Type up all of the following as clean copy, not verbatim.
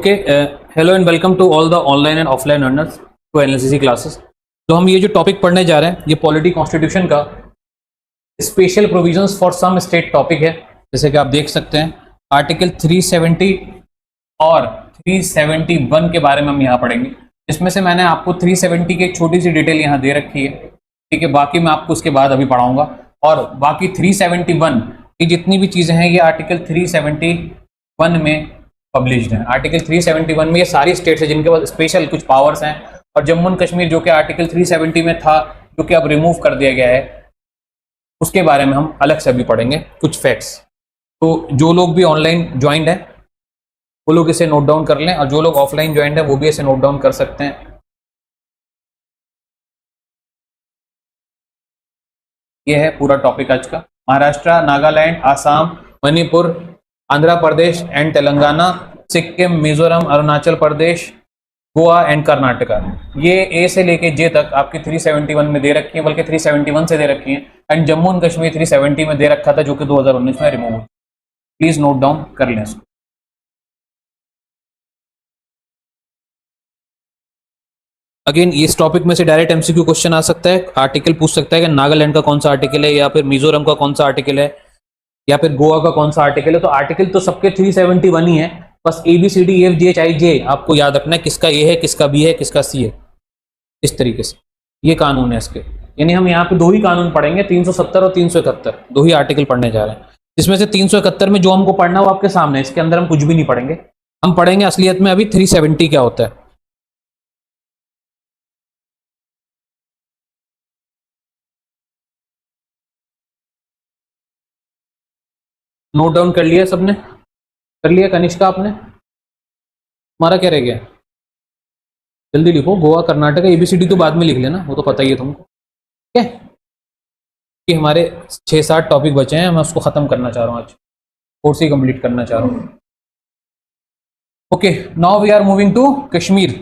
Okay, hello and welcome to all the online and offline learners to NLCC classes. तो हम ये जो topic पढ़ने जा रहे हैं ये पॉलिटी कॉन्स्टिट्यूशन का special provisions for some state topic है। जैसे कि आप देख सकते हैं आर्टिकल 370 और 371 के बारे में हम यहाँ पढ़ेंगे। इसमें से मैंने आपको 370 की एक छोटी सी डिटेल यहाँ दे रखी है, ठीक है। बाकी मैं आपको उसके बाद अभी पढ़ाऊंगा। और बाकी 371 की जितनी भी चीज़ें हैं ये आर्टिकल 371 में पब्लिश्ड है। आर्टिकल 371 में ये सारी स्टेट्स हैं जिनके पास स्पेशल कुछ पावर्स हैं, और जम्मू एंड कश्मीर जो कि आर्टिकल 370 में था, जो कि अब रिमूव कर दिया गया है, उसके बारे में हम अलग से अभी पढ़ेंगे कुछ फैक्ट्स। तो जो लोग भी ऑनलाइन ज्वाइंड है वो लोग इसे नोट डाउन कर लें, और जो लोग ऑफलाइन ज्वाइंड है वो भी इसे नोट डाउन कर सकते हैं। ये है पूरा टॉपिक आज का। महाराष्ट्र, नागालैंड, आसाम, मणिपुर, आंध्र प्रदेश एंड तेलंगाना, सिक्किम, मिजोरम, अरुणाचल प्रदेश, गोवा एंड कर्नाटका, ये ए से लेके जे तक आपकी 371 में दे रखी है, बल्कि 371 से दे रखी है। एंड जम्मू एंड कश्मीर 370 में दे रखा था, जो कि 2019 में रिमूव हुआ। प्लीज नोट डाउन कर लें इसको। अगेन इस टॉपिक में से डायरेक्ट एमसीक्यू क्वेश्चन आ सकता है। आर्टिकल पूछ सकता है कि नागालैंड का कौन सा आर्टिकल है, या फिर मिजोरम का कौन सा आर्टिकल है, या फिर गोवा का कौन सा आर्टिकल है। तो आर्टिकल तो सबके 371 ही है, बस ABCDEFGHIJ आपको याद रखना है किसका ए है, किसका बी है, किसका सी है। इस तरीके से ये कानून है इसके। यानी हम यहाँ पे दो ही कानून पढ़ेंगे, 370 और 371, दो ही आर्टिकल पढ़ने जा रहे हैं। जिसमें से 371 में जो हमको पढ़ना वो आपके सामने है, इसके अंदर हम कुछ भी नहीं पढ़ेंगे। हम पढ़ेंगे असलियत में अभी 370 क्या होता है। नोट डाउन कर लिया सबने? कर लिया कनिष्का आपने? हमारा क्या रह गया? जल्दी लिखो। गोवा, कर्नाटका, ABCD तो बाद में लिख लेना, वो तो पता ही है तुमको, ठीक है। कि हमारे 6-7 टॉपिक बचे हैं, मैं उसको खत्म करना चाह रहा हूँ, आज कोर्स ही कंप्लीट करना चाह रहा हूँ। Okay, now we are moving to Kashmir.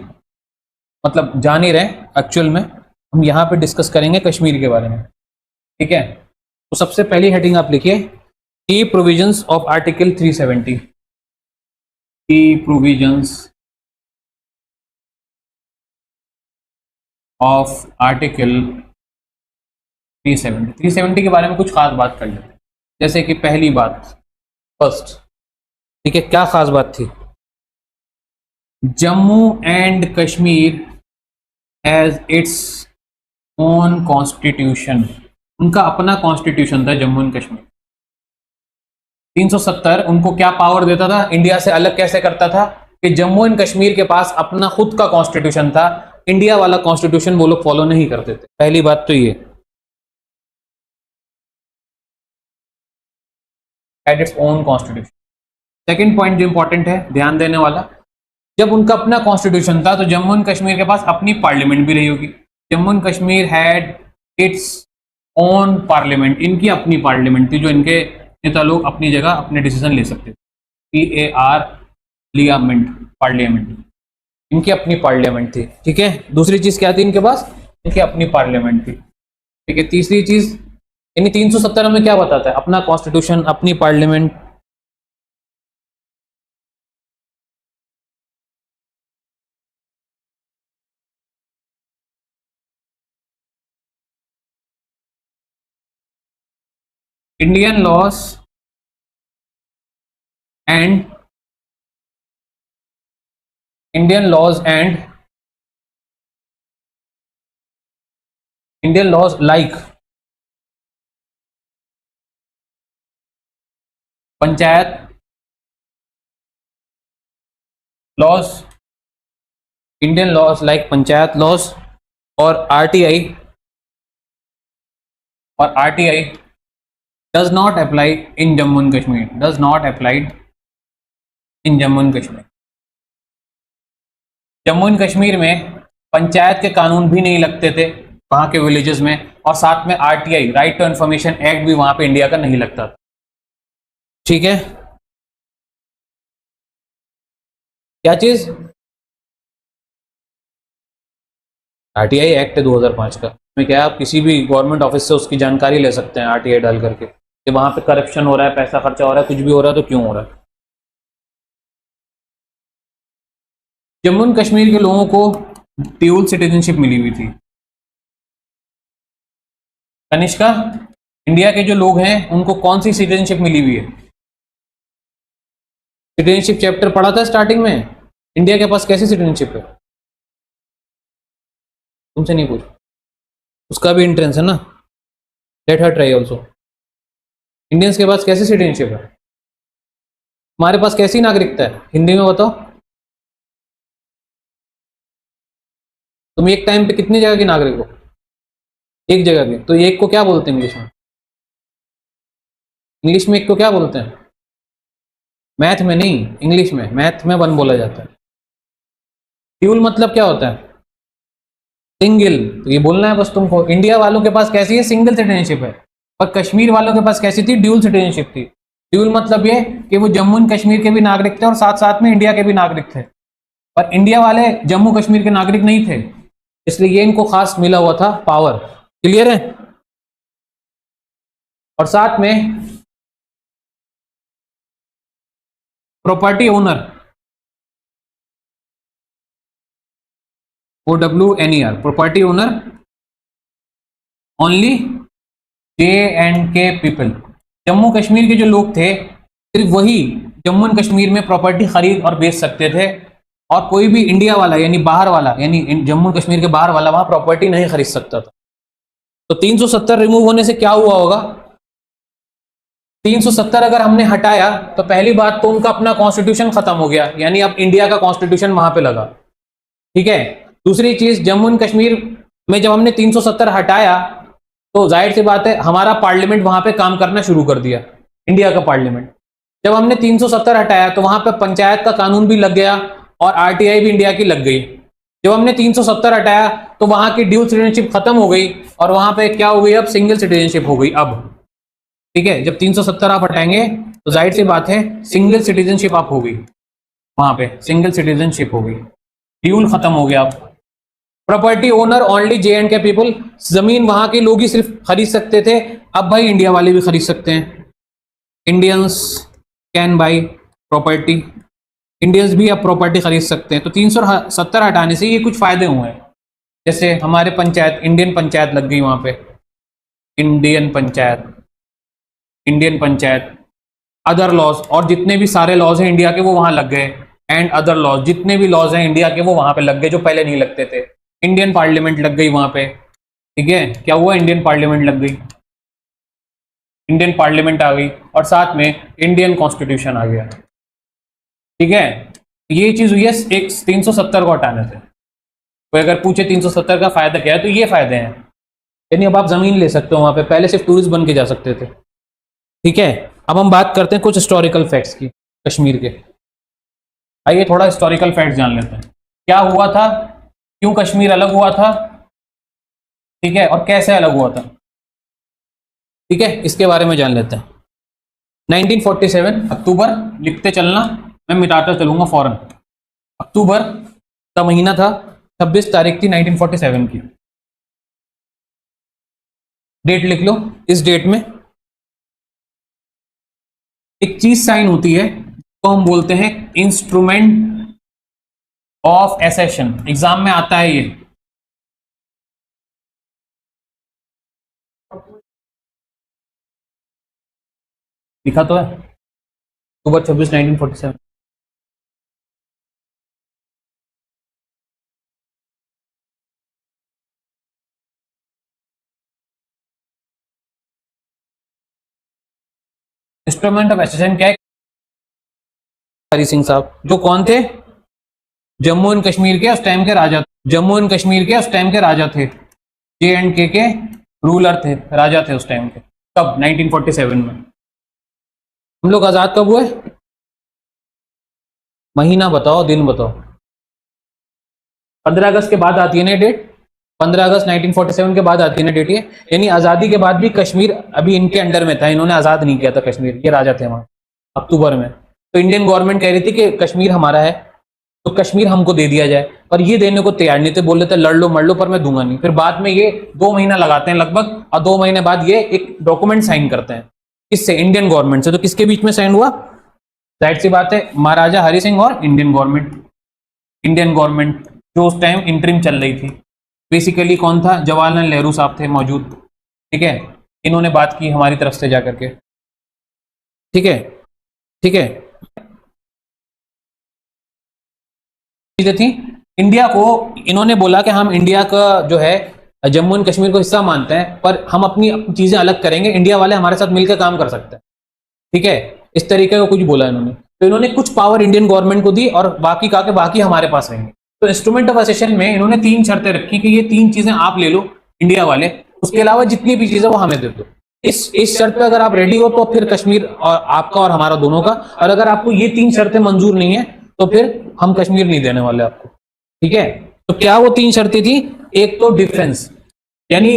मतलब जान ही रहे एक्चुअल में हम यहाँ पे डिस्कस करेंगे कश्मीर के बारे में, ठीक है। तो सबसे पहली हेडिंग आप लिखिए, की प्रोविजंस ऑफ आर्टिकल 370। की प्रोविजंस ऑफ आर्टिकल 370 के बारे में कुछ खास बात कर लेते हैं। जैसे कि पहली बात, फर्स्ट, ठीक है, क्या खास बात थी? Jammu and Kashmir has its own constitution. उनका अपना कॉन्स्टिट्यूशन था जम्मू एंड कश्मीर। 370 उनको क्या पावर देता था, इंडिया से अलग कैसे करता था, कि जम्मू एंड कश्मीर के पास अपना खुद का कॉन्स्टिट्यूशन था, इंडिया वाला कॉन्स्टिट्यूशन वो लोग फॉलो नहीं करते थे। पहली बात तो ये had its own constitution. Second point जो इंपॉर्टेंट है ध्यान देने वाला, जब उनका अपना कॉन्स्टिट्यूशन था तो जम्मू एंड कश्मीर के पास अपनी पार्लियामेंट भी रही होगी। Jammu and Kashmir had its own parliament, इनकी अपनी पार्लियामेंट थी, जो इनके नेता लोग अपनी जगह अपने डिसीजन ले सकते थे। PARलियामेंट, पार्लियामेंट, इनकी अपनी पार्लियामेंट थी, ठीक है। दूसरी चीज क्या थी इनके पास? इनकी अपनी पार्लियामेंट थी, ठीक है। तीसरी चीज, यानी 370 में क्या बताता है? अपना कॉन्स्टिट्यूशन, अपनी parliament, Indian laws and Indian laws like panchayat laws, Indian laws like panchayat laws, और RTI does not apply in Jammu and Kashmir, does not applied in Jammu and Kashmir. Jammu and Kashmir में पंचायत के कानून भी नहीं लगते थे वहां के विलेजेस में, और साथ में RTI, right to information act, भी वहां पे इंडिया का नहीं लगता था, ठीक है। क्या चीज? RTI एक्ट है 2005 का। इसमें क्या है, आप किसी भी गवर्नमेंट ऑफिस से उसकी जानकारी ले सकते हैं RTI डाल करके, कि वहां पे करप्शन हो रहा है, पैसा खर्चा हो रहा है, कुछ भी हो रहा है तो क्यों हो रहा है। जम्मू एंड कश्मीर के लोगों को ड्यूल सिटीजनशिप मिली हुई थी। कनिष्का, इंडिया के जो लोग हैं उनको कौन सी सिटीजनशिप मिली हुई है? सिटीजनशिप चैप्टर पढ़ा था स्टार्टिंग में। इंडिया के पास कैसी सिटीजनशिप है? तुमसे नहीं पूछ, उसका भी इंट्रेंस है ना, let her try also. Indians के पास कैसी सिटीजनशिप है? हमारे पास कैसी नागरिकता है? हिंदी में बताओ। तुम एक टाइम पे कितनी जगह की नागरिक हो? एक जगह की। तो एक को क्या बोलते हैं इंग्लिश में? इंग्लिश में एक को क्या बोलते हैं? मैथ में नहीं, इंग्लिश में। मैथ में वन बोला जाता है। ड्यूल मतलब क्या होता है? सिंगल। तो ये बोलना है बस तुमको। इंडिया वालों के पास कैसी है? सिंगल सिटीजनशिप है। और कश्मीर वालों के पास कैसी थी? ड्यूल सिटीजनशिप थी। ड्यूल मतलब ये कि वो जम्मू एंड कश्मीर के भी नागरिक थे और साथ साथ में इंडिया के भी नागरिक थे। पर इंडिया वाले जम्मू कश्मीर के नागरिक नहीं थे, इसलिए ये इनको खास मिला हुआ था पावर। क्लियर है? और साथ में property owner, OWNER, property owner only J&K people. Jammu Kashmir के जो लोग थे सिर्फ वही जम्मू एंड कश्मीर में प्रॉपर्टी खरीद और बेच सकते थे, और कोई भी इंडिया वाला यानी बाहर वाला यानी जम्मू कश्मीर के बाहर वाला वहां प्रॉपर्टी नहीं खरीद सकता था। तो 370 रिमूव होने से क्या हुआ होगा? 370 अगर हमने हटाया तो पहली बात तो उनका अपना कॉन्स्टिट्यूशन खत्म हो गया, यानी अब इंडिया का कॉन्स्टिट्यूशन वहां पे लगा। ठीक है। दूसरी चीज, जम्मू एंड कश्मीर में जब हमने 370 हटाया तो जाहिर सी बात है हमारा पार्लियामेंट वहां पे काम करना शुरू कर दिया, इंडिया का पार्लियामेंट। जब हमने 370 हटाया तो वहां पे पंचायत का कानून भी लग गया और RTI भी इंडिया की लग गई। जब हमने 370 हटाया तो वहां की ड्यूल सिटीजनशिप खत्म हो गई और वहां पे क्या हो गई? अब सिंगल सिटीजनशिप हो गई अब। ठीक है। जब 370 आप हटाएंगे तो जाहिर सी बात है सिंगल सिटीजनशिप आप हो गई, वहां पे सिंगल सिटीजनशिप हो गई, ड्यूल खत्म हो गया। अब property owner only J&K people, जमीन वहां के लोग ही सिर्फ खरीद सकते थे, अब भाई इंडिया वाले भी खरीद सकते हैं। Indians can buy property, Indians भी अब प्रॉपर्टी खरीद सकते हैं। तो 370 हटाने से ये कुछ फायदे हुए हैं, जैसे हमारे पंचायत, इंडियन पंचायत लग गई वहां पे, Indian panchayat, Indian panchayat, other laws, और जितने भी सारे लॉज हैं इंडिया के वो वहां लग गए, एंड अदर लॉज, जितने भी लॉज हैं इंडिया के वो वहां पे लग गए जो पहले नहीं लगते थे। इंडियन पार्लियामेंट लग गई वहां पे। ठीक है। क्या हुआ? इंडियन पार्लियामेंट लग गई, इंडियन पार्लियामेंट आ गई, और साथ में इंडियन कॉन्स्टिट्यूशन आ गया। ठीक है। ये चीज हुई है एक 370 को हटाने से। कोई अगर पूछे 370 का फायदा क्या है, तो ये फायदे हैं, यानी अब आप जमीन ले सकते हो वहां पे, पहले सिर्फ टूरिस्ट बन के जा सकते थे। ठीक है। अब हम बात करते हैं कुछ हिस्टोरिकल फैक्ट्स की कश्मीर के। आइए थोड़ा हिस्टोरिकल फैक्ट्स जान लेते हैं, क्या हुआ था, क्यों कश्मीर अलग हुआ था, ठीक है, और कैसे अलग हुआ था। ठीक है, इसके बारे में जान लेते हैं। 1947 अक्टूबर, लिखते चलना, मैं मिटाता चलूंगा फौरन। अक्टूबर का महीना था, 26 तारीख थी 1947 की। डेट लिख लो। इस डेट में एक चीज साइन होती है तो हम बोलते हैं इंस्ट्रूमेंट ऑफ एसेशन। एग्जाम में आता है ये, लिखा तो है अक्टूबर 26 1947। इंस्ट्रूमेंट ऑफ एसेशन क्या है? हरी सिंह साहब, जो कौन थे? जम्मू एंड कश्मीर के उस टाइम के राजा, जम्मू एंड कश्मीर के उस टाइम के राजा थे, J&K के रूलर थे, राजा थे उस टाइम के। कब? 1947 में। हम लोग आजाद कब हुए? महीना बताओ, दिन बताओ। 15 अगस्त के बाद आती है ना डेट, 15 अगस्त 1947 के बाद आती है ना डेट ये, यानी आजादी के बाद भी कश्मीर अभी इनके अंडर में था, इन्होंने आजाद नहीं किया था कश्मीर, ये राजा थे वहां अक्टूबर में। तो इंडियन गवर्नमेंट कह रही थी कि कश्मीर हमारा है तो कश्मीर हमको दे दिया जाए, पर ये देने को तैयार नहीं थे, बोल रहे थे लड़ लो मर लो पर मैं दूंगा नहीं। फिर बाद में ये 2 महीना लगाते हैं लगभग, और 2 महीने बाद ये एक डॉक्यूमेंट साइन करते हैं। किससे? इंडियन गवर्नमेंट से। तो किसके बीच में साइन हुआ? जाहिर सी बात है महाराजा हरि सिंह और इंडियन गवर्नमेंट। इंडियन गवर्नमेंट जो उस टाइम इंटरिम चल रही थी, बेसिकली कौन था, जवाहरलाल नेहरू साहब थे मौजूद, ठीक है। इन्होंने बात की हमारी तरफ से जाकर के, ठीक है, ठीक है। चीजें थी, इंडिया को इन्होंने बोला कि हम इंडिया का जो है जम्मू एंड कश्मीर को हिस्सा मानते हैं, पर हम अपनी चीजें अलग करेंगे, इंडिया वाले हमारे साथ मिलकर काम कर सकते हैं, ठीक है। इस तरीके का कुछ बोला इन्होंने। तो इन्होंने कुछ पावर इंडियन गवर्नमेंट को दी और बाकी कहा कि बाकी हमारे पास रहेंगे। तो इंस्ट्रूमेंट ऑफ असेशन में इन्होंने 3 शर्तें रखी कि ये 3 चीजें आप ले लो इंडिया वाले, उसके अलावा जितनी भी चीजें वो हमें दे दो। इस शर्त पे अगर आप रेडी हो तो फिर कश्मीर और आपका और हमारा दोनों का, और अगर आपको ये 3 शर्तें मंजूर नहीं है तो फिर हम कश्मीर नहीं देने वाले आपको, ठीक है। तो क्या वो 3 शर्तें थी? एक तो डिफेंस, यानी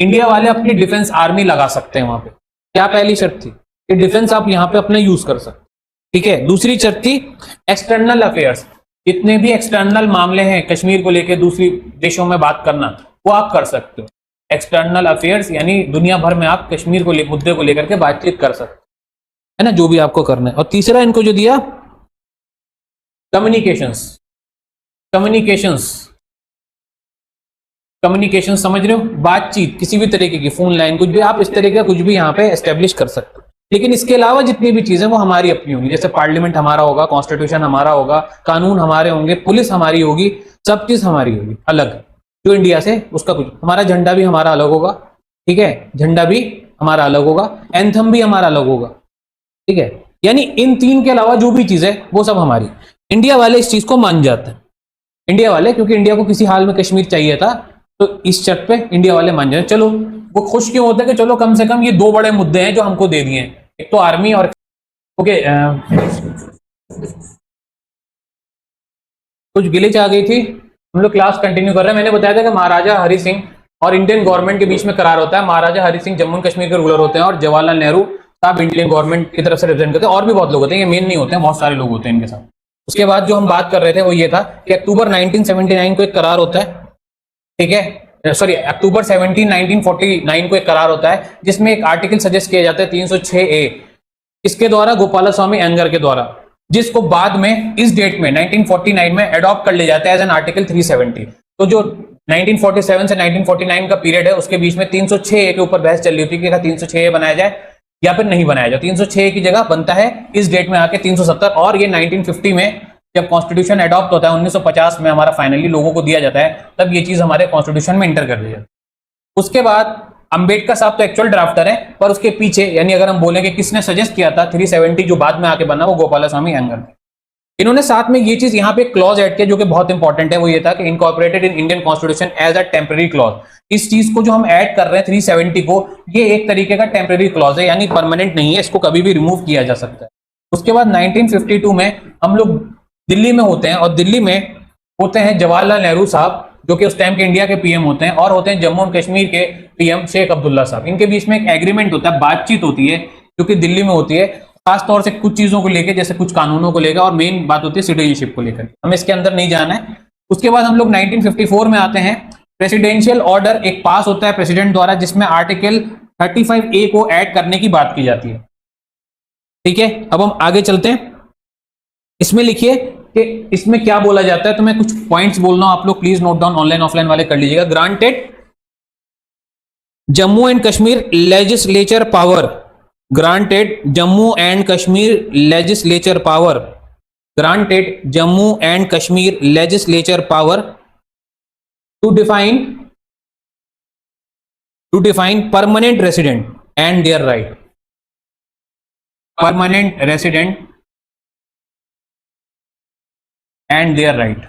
इंडिया वाले अपनी डिफेंस आर्मी लगा सकते हैं वहां पे। क्या पहली शर्त थी? कि डिफेंस आप यहां पे अपने यूज कर सकते, ठीक है। दूसरी शर्त थी एक्सटर्नल अफेयर्स, जितने भी एक्सटर्नल मामले हैं कश्मीर को लेकर दूसरी देशों में बात करना, वो आप कर सकते हो। एक्सटर्नल अफेयर्स यानी दुनिया भर में आप कश्मीर को मुद्दे को लेकर के बातचीत कर सकते है ना, जो भी आपको करना है। और तीसरा इनको जो दिया, कम्युनिकेशंस। कम्युनिकेशंस कम्युनिकेशन समझ रहे हो, बातचीत, किसी भी तरीके की फोन लाइन, कुछ भी आप इस तरीके का कुछ भी यहाँ पे एस्टेब्लिश कर सकते हो। लेकिन इसके अलावा जितनी भी चीजें वो हमारी अपनी होंगी, जैसे पार्लियामेंट हमारा होगा, कॉन्स्टिट्यूशन हमारा होगा, कानून हमारे होंगे, पुलिस हमारी होगी, सब चीज हमारी होगी अलग, जो इंडिया से उसका कुछ, हमारा झंडा भी हमारा अलग होगा, ठीक है, झंडा भी हमारा अलग होगा, एंथम भी हमारा अलग होगा, ठीक है। यानी इन 3 के अलावा जो भी चीज है वो सब हमारी। इंडिया वाले इस चीज को मान जाते हैं, इंडिया वाले, क्योंकि इंडिया को किसी हाल में कश्मीर चाहिए था, तो इस शर्त पे इंडिया वाले मान जाए। चलो वो खुश क्यों होते हैं कि चलो कम से कम ये 2 बड़े मुद्दे हैं जो हमको दे दिए हैं, एक तो आर्मी और ओके। कुछ गिलिच आ गई थी, हम लोग क्लास कंटिन्यू कर रहे हैं। मैंने बताया था कि महाराजा हरि सिंह और इंडियन गवर्नमेंट के बीच में करार होता है। महाराजा हरि सिंह जम्मू कश्मीर के रूलर होते हैं और जवाहरलाल नेहरू साहब इंडियन गवर्नमेंट की तरफ से रिप्रेजेंट करते हैं। और भी बहुत लोग होते हैं, ये मेन नहीं होते हैं, बहुत सारे लोग होते हैं इनके साथ। उसके बाद जो हम बात कर रहे थे वो ये था कि अक्टूबर 1979 को एक करार होता है, ठीक है, सॉरी अक्टूबर 17 1949 को एक करार होता है, जिसमें एक आर्टिकल सजेस्ट किया जाता है 306A, इसके द्वारा गोपालास्वामी अयंगर के द्वारा, जिसको बाद में इस डेट में 1949 में अडॉप्ट कर लिया जाता है एज एन आर्टिकल 370। तो जो 1947 से 1949 का पीरियड है उसके बीच में 306A के ऊपर बहस चल रही थी कि 306A बनाया जाए या फिर नहीं बनाया जाए। 306A की जगह बनता है इस डेट में आके 370, और ये 1950 में जब कॉन्स्टिट्यूशन अडॉप्ट होता है 1950 में हमारा फाइनली लोगों को दिया जाता है, तब ये चीज हमारे कॉन्स्टिट्यूशन में इंटर कर दी जाती है। उसके बाद अंबेडकर साहब तो एक्चुअल ड्राफ्टर है, पर उसके पीछे यानी अगर हम बोलें कि किसने सजेस्ट किया था 370 जो बाद में आके बना, वो गोपालास्वामी अयंगर ने। इन्होंने साथ में ये चीज यहाँ पे क्लॉज ऐड किया जो कि बहुत इंपॉर्टेंट है, वो ये था कि incorporated in Indian constitution as a temporary clause. इस चीज को जो हम ऐड कर रहे हैं 370 को, ये एक तरीके का टेम्पररी क्लॉज है, यानी परमानेंट नहीं है, इसको कभी भी रिमूव किया जा सकता है। उसके बाद 1952 में हम लोग दिल्ली में होते हैं, और दिल्ली में होते हैं जवाहरलाल नेहरू साहब जो कि उस टाइम के इंडिया के पीएम होते हैं, और होते हैं जम्मू एंड कश्मीर के पीएम शेख अब्दुल्ला साहब। इनके बीच में एक एग्रीमेंट होता है, बातचीत होती है, जो कि दिल्ली में होती है, खासतौर से कुछ चीजों को लेकर, जैसे कुछ कानूनों को लेकर, और मेन बात होती है सिटीजनशिप को लेकर। हमें इसके अंदर नहीं जाना है। उसके बाद हम लोग 1954 में आते हैं, प्रेसिडेंशियल ऑर्डर एक पास होता है प्रेसिडेंट द्वारा, जिसमें आर्टिकल 35A को ऐड करने की बात की जाती है, ठीक है। अब हम आगे चलते हैं, इसमें लिखिए कि इसमें क्या बोला जाता है, तो मैं कुछ पॉइंट्स बोल रहा हूं, आप लोग please note down, online offline वाले कर लीजिएगा। Granted Jammu and Kashmir legislature power, granted Jammu and Kashmir legislature power, granted Jammu and Kashmir legislature power to define permanent resident and their right, permanent resident and their right.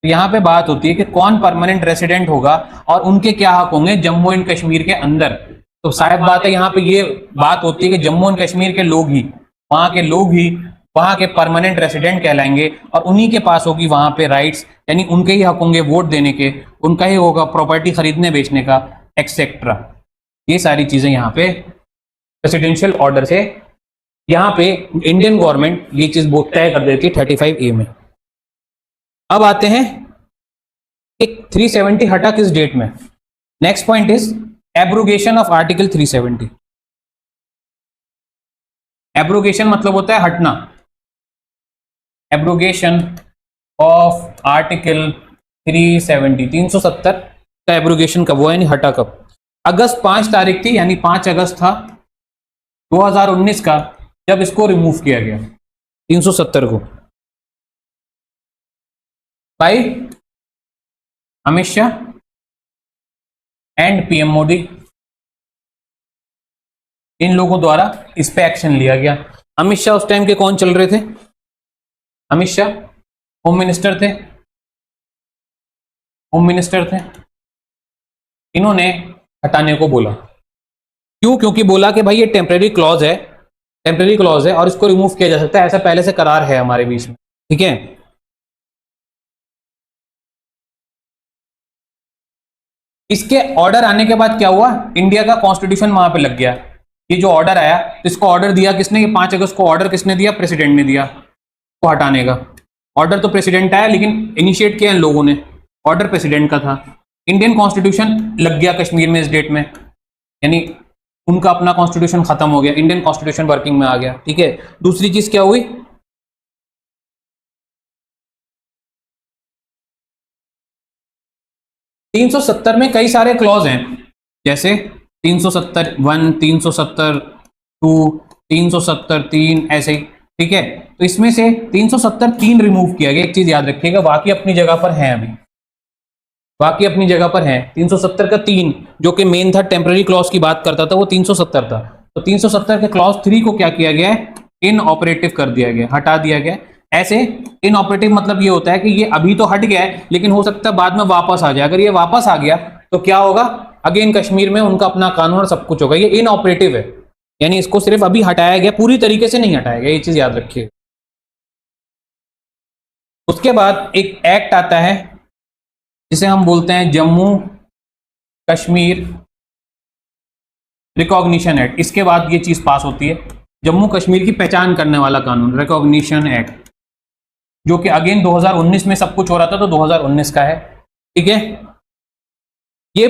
यहां पे बात होती है कि कौन परमानेंट रेसिडेंट होगा और उनके क्या हक होंगे जम्मू एंड कश्मीर के अंदर। तो शायद बात है यहाँ पे ये बात होती है कि जम्मू एंड कश्मीर के लोग ही, वहां के लोग ही वहां के परमानेंट रेसिडेंट कहलाएंगे, और उन्हीं के पास होगी वहां पे राइट्स, यानी उनके ही हक होंगे वोट देने के, उनका ही होगा प्रॉपर्टी खरीदने बेचने का, एक्सेट्रा। ये सारी चीजें यहाँ पे प्रेसिडेंशियल ऑर्डर से यहाँ पे इंडियन गवर्नमेंट ये चीज तय कर देती है 35A में। अब आते हैं एक 370 हटा किस डेट में। Next point is abrogation of article 370। Abrogation मतलब होता है हटना, एब्रोगेशन ऑफ आर्टिकल 370, 370 का एब्रोगेशन कब हुआ, यानी हटा कब? अगस्त 5 तारीख थी, यानी 5 अगस्त था 2019 का, जब इसको रिमूव किया गया 370 को by Amit Shah and PM Modi. इन लोगों द्वारा इस पे एक्शन लिया गया। अमित शाह उस टाइम के कौन चल रहे थे? अमित शाह होम मिनिस्टर थे, होम मिनिस्टर थे। इन्होंने हटाने को बोला। क्यों? क्योंकि बोला कि भाई ये टेम्परेरी क्लॉज है, टेम्परेरी क्लॉज है और इसको रिमूव किया जा सकता है, ऐसा पहले से करार है हमारे बीच में, ठीक है। इसके ऑर्डर आने के बाद क्या हुआ, इंडिया का कॉन्स्टिट्यूशन वहां पे लग गया। ये जो ऑर्डर आया, तो इसको ऑर्डर दिया किसने? ये 5 अगस्त को ऑर्डर किसने दिया? प्रेसिडेंट ने दिया को हटाने का। ऑर्डर तो प्रेसिडेंट आया, लेकिन इनिशिएट किया इन लोगों ने, ऑर्डर प्रेसिडेंट का था। इंडियन कॉन्स्टिट्यूशन लग गया कश्मीर में इस डेट में, यानी उनका अपना कॉन्स्टिट्यूशन खत्म हो गया, इंडियन कॉन्स्टिट्यूशन वर्किंग में आ गया, ठीक है। दूसरी चीज क्या हुई, 370 में कई सारे क्लॉज हैं, जैसे 370(1), 370(2), 370(3), ऐसे ही, ठीक है। तो इसमें से 370(3) रिमूव किया गया। एक चीज याद रखिएगा, बाकी अपनी जगह पर है, अभी बाकी अपनी जगह पर है। 370 का 3 जो कि मेन था, टेम्पररी क्लॉज की बात करता था, वो 370 था। तो 370 के क्लॉज 3 को क्या किया गया है? इनऑपरेटिव कर दिया गया, हटा दिया गया। ऐसे इनऑपरेटिव मतलब ये होता है कि ये अभी तो हट गया है, लेकिन हो सकता है बाद में वापस आ जाए। अगर ये वापस आ गया तो क्या होगा, अगेन कश्मीर में उनका अपना कानून और सब कुछ होगा। ये इनऑपरेटिव है, यानी इसको सिर्फ अभी हटाया गया, पूरी तरीके से नहीं हटाया गया, ये चीज याद रखिए। उसके बाद एक एक्ट आता है जिसे हम बोलते हैं जम्मू कश्मीर रिकॉग्निशन एक्ट। इसके बाद ये चीज पास होती है, जम्मू कश्मीर की पहचान करने वाला कानून, रिकॉग्निशन एक्ट, जो कि अगेन 2019 में सब कुछ हो रहा था, तो 2019 का है, ठीक है। ये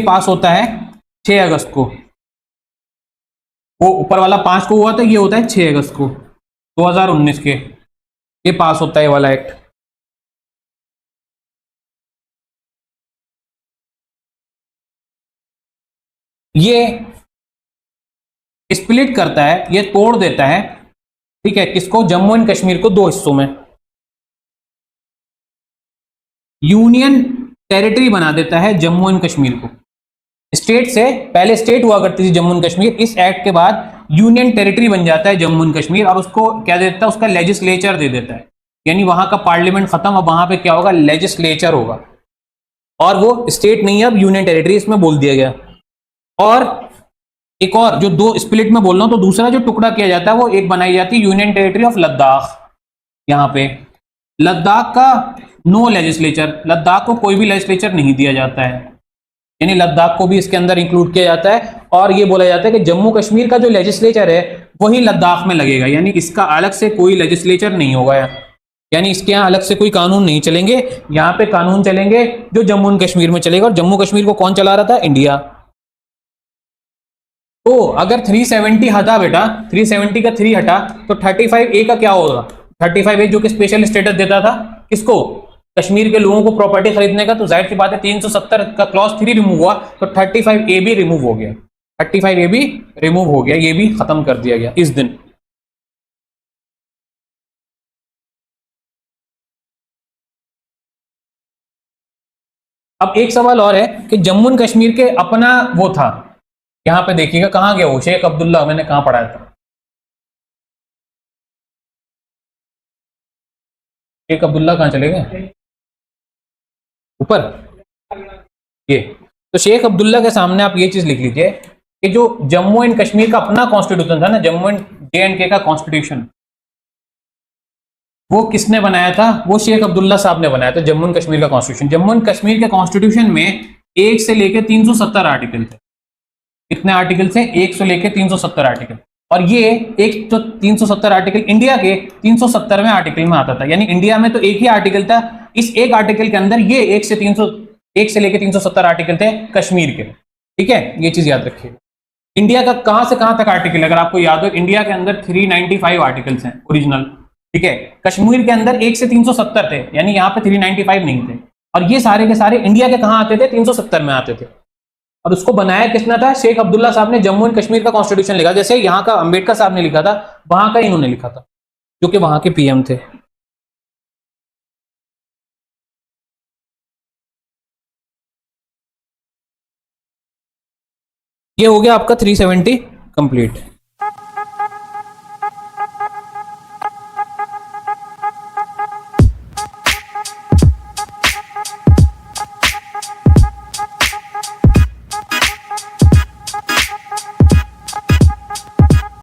पास होता है 6 अगस्त को। वो ऊपर वाला 5 को हुआ था, ये होता है 6 अगस्त को 2019 के, ये पास होता है ये वाला एक्ट। ये स्प्लिट करता है, ये तोड़ देता है, ठीक है, किसको? जम्मू एंड कश्मीर को 2 हिस्सों में, यूनियन टेरिटरी बना देता है जम्मू एंड कश्मीर को। स्टेट से पहले स्टेट हुआ करती थी जम्मू एंड कश्मीर, इस एक्ट के बाद यूनियन टेरिटरी बन जाता है जम्मू एंड कश्मीर, और उसको क्या देता है? उसका लेजिस्लेचर दे देता है, यानी वहां का पार्लियामेंट खत्म, अब वहां पे क्या होगा? लेजिस्लेचर होगा, और वो स्टेट नहीं है, अब यूनियन टेरिटरी इसमें बोल दिया गया। और एक और जो 2 स्प्लिट में बोल रहा हूं, तो दूसरा जो टुकड़ा किया जाता है वो एक बनाई जाती है यूनियन टेरिटरी ऑफ लद्दाख। यहां पे लद्दाख का नो लेजिस्लेचर, लद्दाख को कोई भी लेजिस्लेचर नहीं दिया जाता है, यानी लद्दाख को भी इसके अंदर इंक्लूड किया जाता है। और ये बोला जाता है कि जम्मू कश्मीर का जो लेजिस्लेचर है वही लद्दाख में लगेगा, यानी इसका अलग से कोई लेजिस्लेचर नहीं होगा, यानी इसके यहाँ अलग से कोई कानून नहीं चलेंगे, यहाँ पे कानून चलेंगे जो जम्मू एंड कश्मीर में चलेगा। और जम्मू कश्मीर को कौन चला रहा था? इंडिया। तो अगर 370 हटा बेटा, 370 का 3 हटा, तो 35A का क्या होगा? 35A जो कि स्पेशल स्टेटस देता था किसको? कश्मीर के लोगों को प्रॉपर्टी खरीदने का। तो जाहिर सी बात है 370 का क्लॉज 3 रिमूव हुआ, तो 35A भी रिमूव हो गया, 35A भी रिमूव हो गया, ये भी खत्म कर दिया गया इस दिन। अब एक सवाल और है कि जम्मू एंड कश्मीर के अपना वो था, यहां पे देखिएगा कहां गया वो शेख अब्दुल्ला, मैंने कहां पढ़ाया था? शेख अब्दुल्ला कहां चले गए? ऊपर ये। तो शेख अब्दुल्ला के सामने आप ये चीज लिख लीजिए कि जो जम्मू एंड कश्मीर का अपना कॉन्स्टिट्यूशन था ना, जम्मू एंड JNK का कॉन्स्टिट्यूशन, वो किसने बनाया था? वो शेख अब्दुल्ला साहब ने बनाया था, जम्मू एंड कश्मीर का कॉन्स्टिट्यूशन। जम्मू एंड कश्मीर के कॉन्स्टिट्यूशन में 1 से लेकर 370 आर्टिकल थे। कितने आर्टिकल थे? 1 से लेकर 370 आर्टिकल। और ये एक तो 370 आर्टिकल इंडिया के 370वें आर्टिकल में आता था, यानी इंडिया में तो एक ही आर्टिकल था, इस एक आर्टिकल के अंदर ये 1 से लेकर 370 आर्टिकल थे कश्मीर के, ठीक है, ये चीज याद रखिए। इंडिया का कहां से कहां तक आर्टिकल, अगर आपको याद हो, इंडिया के अंदर 395 आर्टिकल्स हैं ओरिजिनल, ठीक है, कश्मीर के अंदर 1 से 370 थे, यानी यहाँ पे 395 नहीं थे, और ये सारे के सारे इंडिया के कहाँ आते थे, 370 में आते थे। और उसको बनाया किसने था, शेख अब्दुल्ला साहब ने जम्मू एंड कश्मीर का कॉन्स्टिट्यूशन लिखा, जैसे यहाँ का अंबेडकर साहब ने लिखा था, वहां का इन्होंने लिखा था, जो कि वहां के पीएम थे। ये हो गया आपका 370 कंप्लीट।